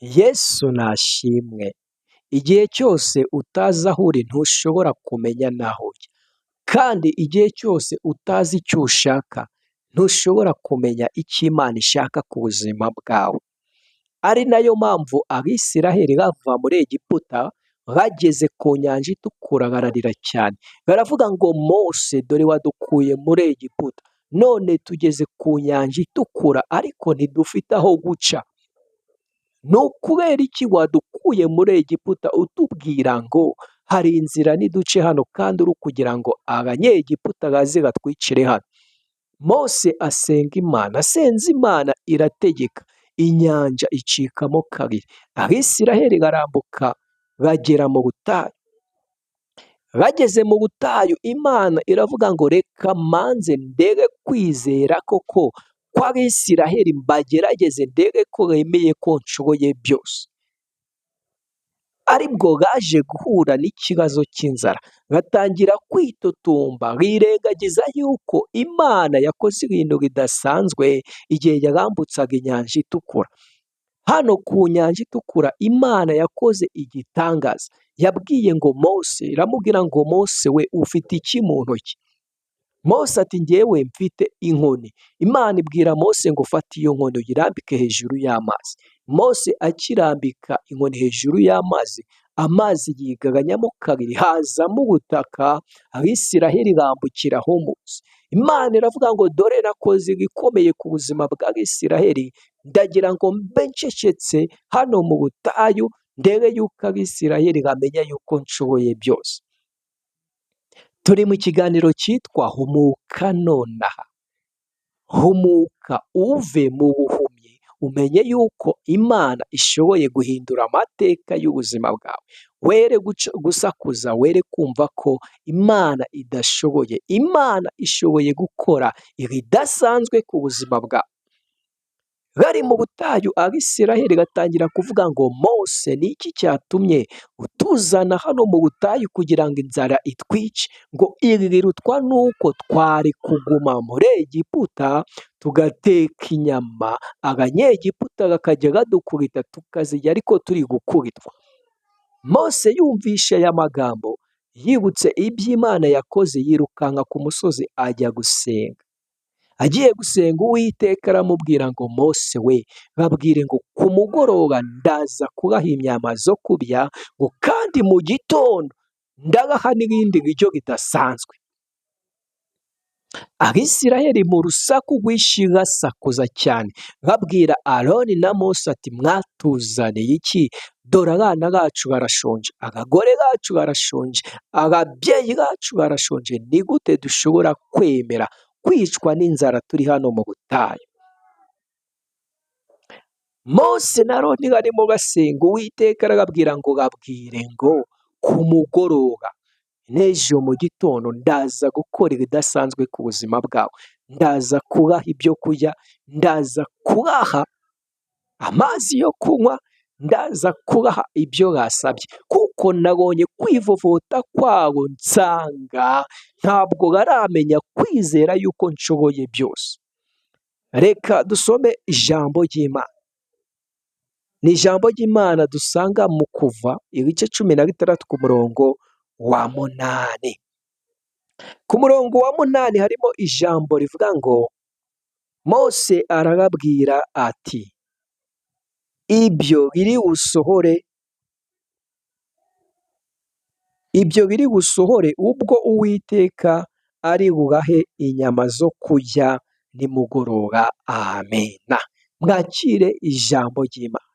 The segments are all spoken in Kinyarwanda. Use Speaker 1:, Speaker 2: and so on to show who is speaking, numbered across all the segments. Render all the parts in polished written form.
Speaker 1: Yesu nashimwe. Igihe cyose utazi aho uri ntushobora kumenya n'aho ujya, kandi igihe cyose utazi icyo ushaka ntushobora kumenya icyo Imana ishaka ku buzima bwawe. Ari nayo mpamvu Abisiraheli bava muri Egiputa bageze ku nyanja itukura bararira cyane, baravuga ngo Mose dore wadukuye muri Egiputa, none tugeze ku nyanja itukura ariko ntidufite aho guca. Ni ukubera iki wadukuye muri Egiputa utubwira ngo hari inzira niduce hano, kandi uri kugira ngo abanyegiputa baze batwicire hano? Mose asenga Imana, asenze Imana irategeka, inyanja icikamo kabiri, Abisiraheli barambuka bagera mu butayu. Bageze mu butayu Imana iravuga ngo reka manze ndebe kwizera koko kw'Abisiraheli, mbagerageze ndebe ko bemeye ko nshoboye byose. Aribwo baje guhura n'ikibazo cy'inzara, batangira kwitotomba birengagiza yuko Imana yakoze ibintu bidasanzwe igihe yabambutsaga inyanja itukura. Hano ku nyanja itukura Imana yakoze igitangaza, yabwiye ngo Mose, iramubwira ngo Mose we ufite iki mu ntoki? Mose ati njyewe mfite inkoni. Imana ibwira Mose ngo fata iyo nkoni uyirambike hejuru y'amazi. Mose akirambika inkoni hejuru y'amazi, amazi yigabanyamo kabiri, hazamo ubutaka, Abisiraheli bambukiraho munsi. Imana iravuga ngo dore nakoze ibikomeye ku buzima bw'Abisiraheli, ndagira ngo mbe ncecetse hano mu butayu ndebe yuko Abisiraheli bamenya yuko nshoboye byose. Turi mu kiganiro cyitwa humuka nonaha. Humuka uve mu buhumyi, umenye yuko Imana ishoboye guhindura amateka y'ubuzima bwawe. Were gusakuza, were kumva ko Imana idashoboye. Imana ishoboye gukora ibidasanzwe ku buzima bwawe. Bari mu butayu Abisiraheli batangira kuvuga ngo Mose, ni iki cyatumye utuzana hano mu butayu kugira ngo inzara itwice? Ngo ibi birutwa nuko twari kuguma muri Egiputa tugateka inyama, abanyegiputa bakajya badukubita tukazirya ariko turi gukubitwa. Mose yumvishe aya magambo, yibutse ibyo Imana yakoze, yirukanka ku musozi ajya gusenga. Agiye gusenga Uwiteka aramubwira ngo Mose we, babwire ngo ku mugoroba ndaza kubaha inyama zo kurya, ngo kandi mu gitondo ndabaha n'ibindi biryo bidasanzwe. Abisiraheli mu rusaku rwinshi basakuza cyane, babwira Aroni na Mose ati mwatuzaniye iki? Dore abana bacu barashonje, abagore bacu barashonje, ababyeyi bacu barashonje, ni gute dushobora kwemera kwicwa n'inzara turi hano mu butayu? Mose na Aroni barimo basenga, Uwiteka arababwira ngo babwire ngo ku mugoroba n'ejo mu gitondo ndaza gukora ibidasanzwe ku buzima bwawe. Ndaza kubaha ibyo kurya, ndaza kubaha amazi yo kunywa, ndaza kubaha ibyo basabye, kuko nabonye kwivovota kwabo nsanga ntabwo baramenya kwizera yuko nshoboye byose. Reka dusome ijambo ry'Imana. Ni ijambo ry'Imana dusanga mu Kuva ibice 16 ku murongo wa 8. Ku murongo wa 8 harimo ijambo rivuga ngo Mose arababwira ati ibyo biri busohore ubwo Uwiteka ari bubahe inyama zo kurya nimugoroba. Amena. Mwakire ijambo ry'Imana.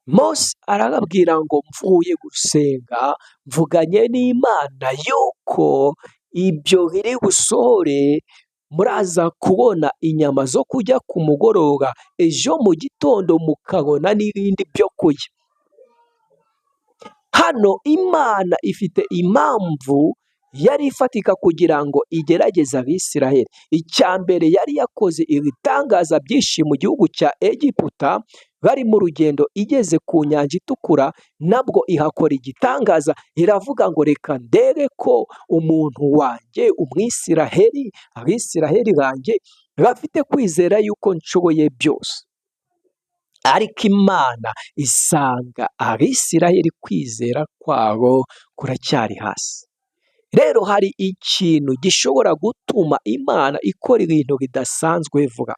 Speaker 1: Mose arababwira ngo mvuye gusenga, mvuganye n'Imana yuko ibyo biri busohore, muraza kubona inyama zo kurya ku mugoroba, ejo mu gitondo mukabona n'ibindi byo kurya. Hano Imana ifite impamvu yari ifatika kugira ngo igerageze Abisiraheli. Icya mbere, yari yakoze ibitangaza byinshi mu gihugu cya Egiputa. Bari mu rugendo, igeze ku nyanja itukura nabwo ihakora igitangaza, iravuga ngo reka ndebe ko umuntu wanjye Umwisiraheli, Abisiraheli banjye bafite kwizera yuko nshoboye byose. ariko Imana isanga Abisirayeli kwizera kwabo kuracyari hasi. Rero hari ikintu gishobora gutuma Imana ikora ibintu bidasanzwe vuba.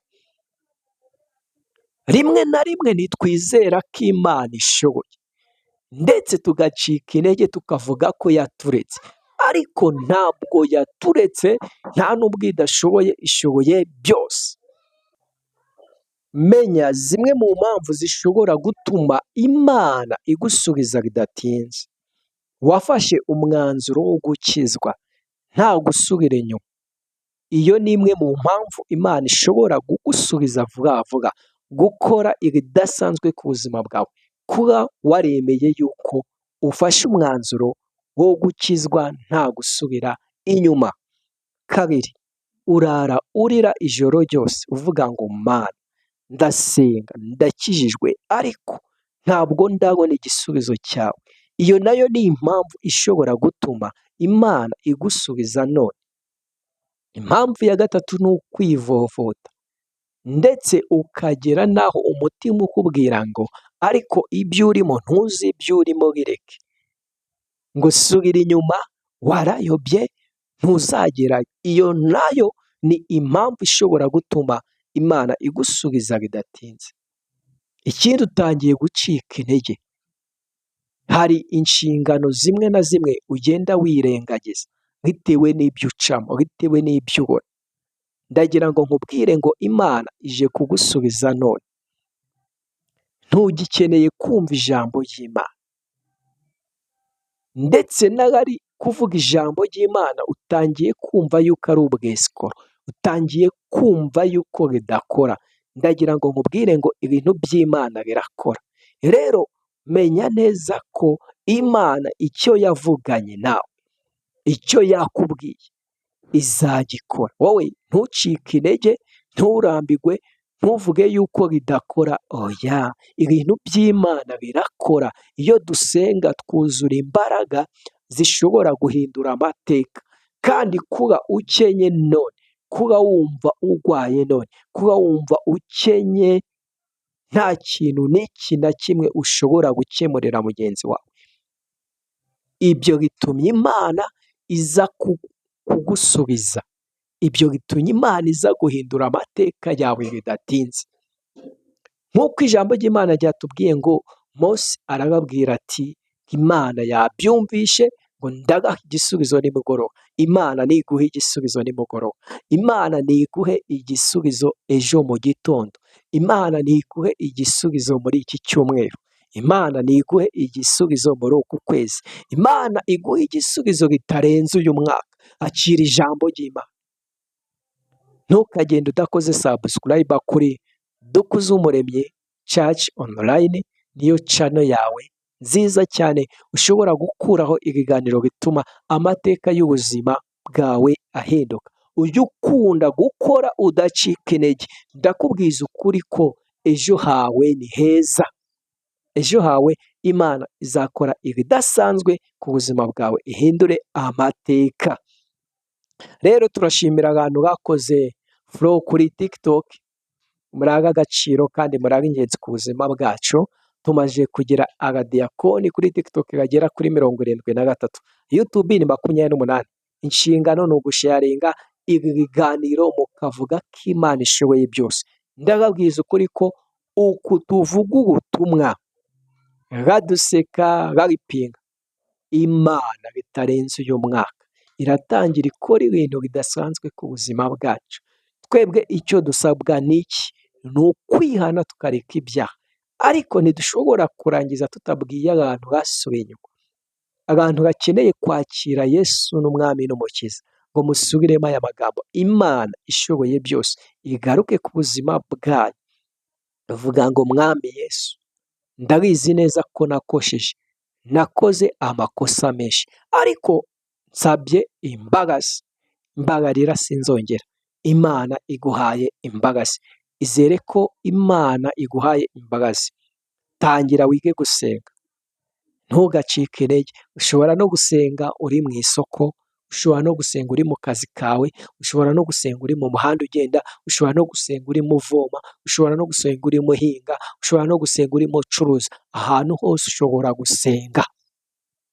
Speaker 1: Rimwe na rimwe ntitwizera ko Imana ishoboye, ndetse tugacika intege tukavuga ko yaturetse, ariko ntabwo yaturetse, nta n'ubwo idashoboye, ishoboye byose. Menya zimwe mu mpamvu zishobora gutuma Imana igusubiza bidatinze. Wafashe umwanzuro wo gukizwa nta gusubira inyuma. Iyo ni imwe mu mpamvu Imana ishobora kugusubiza vuba vuba, gukora ibidasanzwe ku buzima bwawe, kuba waremeye yuko ufashe umwanzuro wo gukizwa nta gusubira inyuma. Kabiri, urara urira ijoro ryose uvuga ngo Mana, ndasenga, ndakijijwe, ariko ntabwo ndabona igisubizo cyawe. Iyo nayo ni impamvu ishobora gutuma Imana igusubiza none. Impamvu ya gatatu ni ukwivovota, ndetse ukagera n'aho umutima ukubwira ngo ariko ibyo urimo ntuzi ibyo urimo bireke, ngo subira inyuma, warayobye, ntuzagerayo. Iyo nayo ni impamvu ishobora gutuma Imana igusubiza bidatinze. Ikindi, utangiye gucika intege. Hari inshingano zimwe na zimwe ugenda wirengagiza bitewe n'ibyo ucamo, bitewe n'ibyo ubona. Ndagira ngo nkubwire ngo Imana ije kugusubiza none. Ntugikeneye kumva ijambo ry'Imana, ndetse n'abari kuvuga ijambo ry'Imana utangiye kumva yuko ari ubwesikoro, utangiye kumva yuko bidakora. Ndagira ngo nkubwire ngo ibintu by'Imana birakora. Rero menya neza ko Imana icyo yavuganye nawe, icyo yakubwiye, izagikora. Wowe ntucike intege, nturambirwe, ntuvuge yuko bidakora. Oya, ibintu by'Imana birakora. Iyo dusenga twuzura imbaraga zishobora guhindura amateka. Kandi kuba ukenye none, kuba wumva urwaye none, kuba wumva ukenye, nta kintu n'iki na kimwe ushobora gukemurira mugenzi wawe, ibyo bitumye Imana iza kugusubiza. Ibyo bitumye Imana iza guhindura amateka yawe bidatinze. Nk'uko ijambo ry'Imana ryatubwiye ngo Mose arababwira ati Imana yabyumvishe, ngo ndagaha igisubizo nimugoroba. Imana niguhe igisubizo nimugoroba. Imana niguhe igisubizo ejo mu gitondo. Imana niguhe igisubizo muri iki cyumweru. Imana niguhe igisubizo muri uku kwezi. Imana iguhe igisubizo bitarenze uyu mwaka. Akira ijambo ry'Imana. Ntukagende udakoze subscribe kuri Dukuzumuremyi Church Online. Niyo channel yawe nziza cyane ushobora gukuraho ibiganiro bituma amateka y'ubuzima bwawe ahinduka. Ujye ukunda gukora udacika intege. Ndakubwiza ukuri ko ejo hawe ni heza. Ejo hawe Imana izakora ibidasanzwe ku buzima bwawe, ihindure amateka. Rero turashimira abantu bakoze follow kuri TikTok. Muri agaciro kandi muri ingenzi ku buzima bwacu. Tumaze kugira abadiyakoni kuri TikTok bagera kuri 73. YouTube ni 28. Inshingano ni ugusharinga ibi biganiro mukavuga ko Imana ishoboye byose. Ndababwiza ukuri ko uku tuvuga ubutumwa baduseka babipinga, Imana bitarenze uyu mwaka iratangira ikora ibintu bidasanzwe ku buzima bwacu. Twebwe icyo dusabwa n'iki? Ni ukwihana tukareka ibyaha. Ariko ntidushobora kurangiza tutabwiye abantu basubiye inyuma, abantu bakeneye kwakira Yesu n'umwami n'umukiza, ngo musubiremo aya magambo. Imana ishoboye byose igaruke ku buzima bwanyu. Vuga ngo mwami Yesu, ndabizi neza ko nakoze amakosa menshi, ariko nsabye imbabazi. Mbabarira sinzongera. Imana iguhaye imbabazi. Izere ko Imana iguhaye imbabazi. Tangira wige gusenga, ntugacike intege. Ushobora no gusenga uri mu isoko, ushobora no gusenga uri mu kazi kawe, ushobora no gusenga uri mu muhanda ugenda, ushobora no gusenga urimo uvoma, ushobora no gusenga urimo uhinga, ushobora no gusenga urimo ucuruza. Ahantu hose ushobora gusenga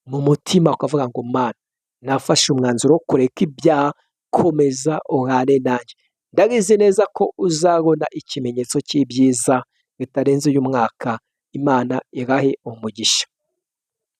Speaker 1: mu mutima ukavuga ngo Mana, nafashe umwanzuro wo kureka ibyaha, komeza uhane nanjye. Ndabizi neza ko uzabona ikimenyetso cy'ibyiza bitarenze uyu mwaka. Imana irahe umugisha.